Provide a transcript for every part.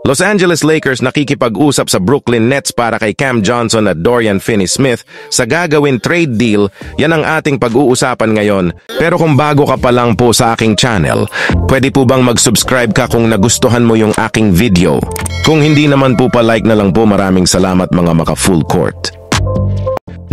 Los Angeles Lakers nakikipag-usap sa Brooklyn Nets para kay Cam Johnson at Dorian Finney-Smith sa gagawin trade deal. Yan ang ating pag-uusapan ngayon. Pero kung bago ka pa lang po sa aking channel, pwede po bang mag-subscribe ka kung nagustuhan mo yung aking video? Kung hindi naman po pa-like na lang po, maraming salamat mga maka-full court.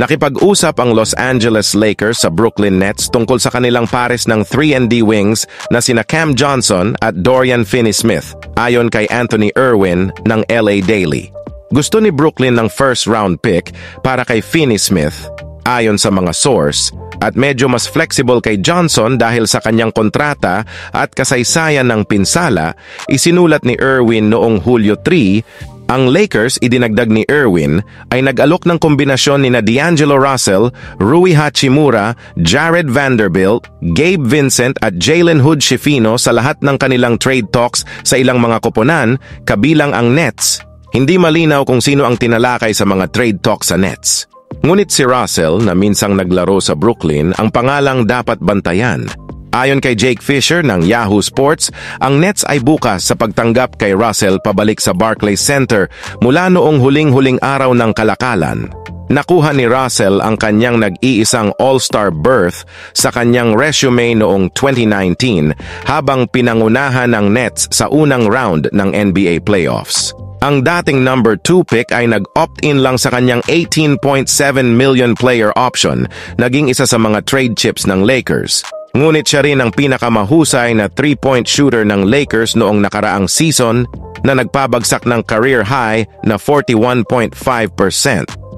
Nakipag-usap ang Los Angeles Lakers sa Brooklyn Nets tungkol sa kanilang pares ng 3-and-D wings na sina Cam Johnson at Dorian Finney-Smith, ayon kay Anthony Irwin ng LA Daily. Gusto ni Brooklyn ng first-round pick para kay Finney-Smith, ayon sa mga source, at medyo mas flexible kay Johnson dahil sa kanyang kontrata at kasaysayan ng pinsala. Isinulat ni Irwin noong Hulyo 3, ang Lakers, idinagdag ni Irwin, ay nag-alok ng kombinasyon ni D'Angelo Russell, Rui Hachimura, Jared Vanderbilt, Gabe Vincent at Jalen Hood-Schifino sa lahat ng kanilang trade talks sa ilang mga koponan, kabilang ang Nets. Hindi malinaw kung sino ang tinalakay sa mga trade talks sa Nets. Ngunit si Russell, na minsang naglaro sa Brooklyn, ang pangalang dapat bantayan. Ayon kay Jake Fisher ng Yahoo Sports, ang Nets ay bukas sa pagtanggap kay Russell pabalik sa Barclays Center mula noong huling-huling araw ng kalakalan. Nakuha ni Russell ang kanyang nag-iisang All-Star berth sa kanyang resume noong 2019 habang pinangunahan ng Nets sa unang round ng NBA playoffs. Ang dating number 2 pick ay nag-opt-in lang sa kanyang $18.7 million player option, naging isa sa mga trade chips ng Lakers. Ngunit siya rin ang pinakamahusay na 3-point shooter ng Lakers noong nakaraang season na nagpabagsak ng career high na 41.5%.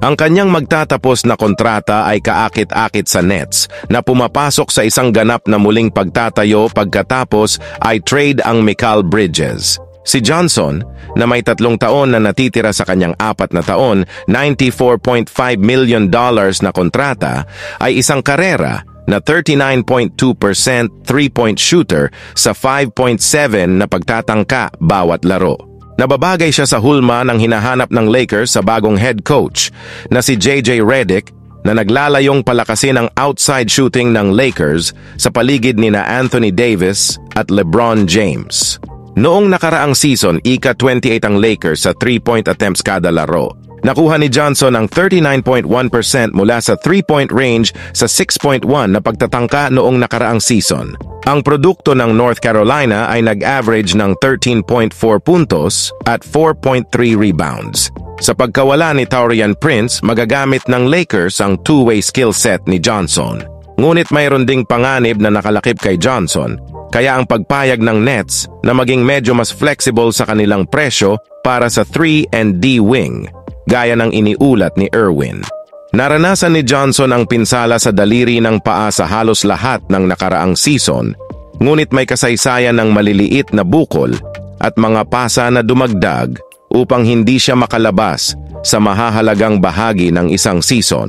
Ang kanyang magtatapos na kontrata ay kaakit-akit sa Nets na pumapasok sa isang ganap na muling pagtatayo pagkatapos ay trade ang Mikal Bridges. Si Johnson, na may 3 taon na natitira sa kanyang 4 na taon, $94.5 million na kontrata, ay isang karera na 39.2% 3-point shooter sa 5.7 na pagtatangka bawat laro. Nababagay siya sa hulma ng hinahanap ng Lakers sa bagong head coach na si JJ Redick, na naglalayong palakasin ang outside shooting ng Lakers sa paligid nina Anthony Davis at LeBron James. Noong nakaraang season, ika-28 ang Lakers sa 3-point attempts kada laro. Nakuha ni Johnson ang 39.1% mula sa 3-point range sa 6.1 na pagtatangka noong nakaraang season. Ang produkto ng North Carolina ay nag-average ng 13.4 puntos at 4.3 rebounds. Sa pagkawala ni Taurean Prince, magagamit ng Lakers ang two-way skill set ni Johnson. Ngunit mayroon ding panganib na nakalakip kay Johnson, kaya ang pagpayag ng Nets na maging medyo mas flexible sa kanilang presyo para sa 3-and-D wing, gaya ng iniulat ni Irwin. Naranasan ni Johnson ang pinsala sa daliri ng paa sa halos lahat ng nakaraang season, ngunit may kasaysayan ng maliliit na bukol at mga pasa na dumagdag upang hindi siya makalabas sa mahahalagang bahagi ng isang season.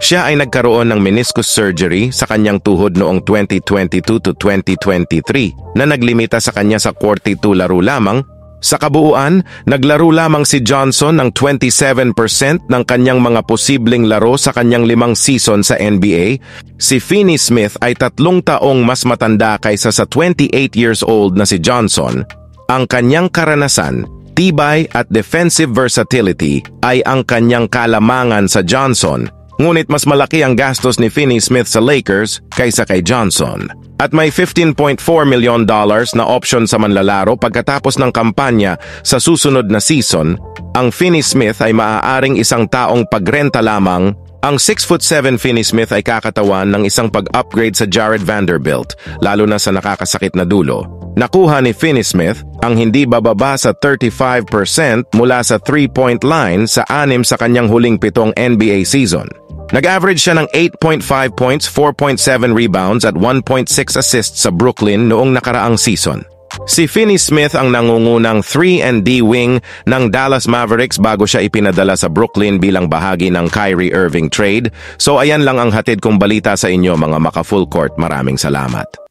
Siya ay nagkaroon ng meniscus surgery sa kanyang tuhod noong 2022 to 2023 na naglimita sa kanya sa 42 laro lamang. Sa kabuuan, naglaro lamang si Johnson ng 27% ng kanyang mga posibleng laro sa kanyang 5 season sa NBA. Si Finney-Smith ay 3 taong mas matanda kaysa sa 28 years old na si Johnson. Ang kanyang karanasan, tibay at defensive versatility ay ang kanyang kalamangan sa Johnson. Ngunit mas malaki ang gastos ni Finney-Smith sa Lakers kaysa kay Johnson. At may $15.4 million na option sa manlalaro pagkatapos ng kampanya sa susunod na season. Ang Finney-Smith ay maaaring isang taong pagrenta lamang. Ang 6'7" Finney-Smith ay kakatawan ng isang pag-upgrade sa Jared Vanderbilt, lalo na sa nakakasakit na dulo. Nakuha ni Finney-Smith ang hindi bababa sa 35% mula sa 3-point line sa 6 sa kanyang huling 7 NBA season. Nag-average siya ng 8.5 points, 4.7 rebounds at 1.6 assists sa Brooklyn noong nakaraang season. Si Finney-Smith ang nangungunang 3-and-D wing ng Dallas Mavericks bago siya ipinadala sa Brooklyn bilang bahagi ng Kyrie Irving trade. So ayan lang ang hatid kong balita sa inyo mga maka-full court. Maraming salamat.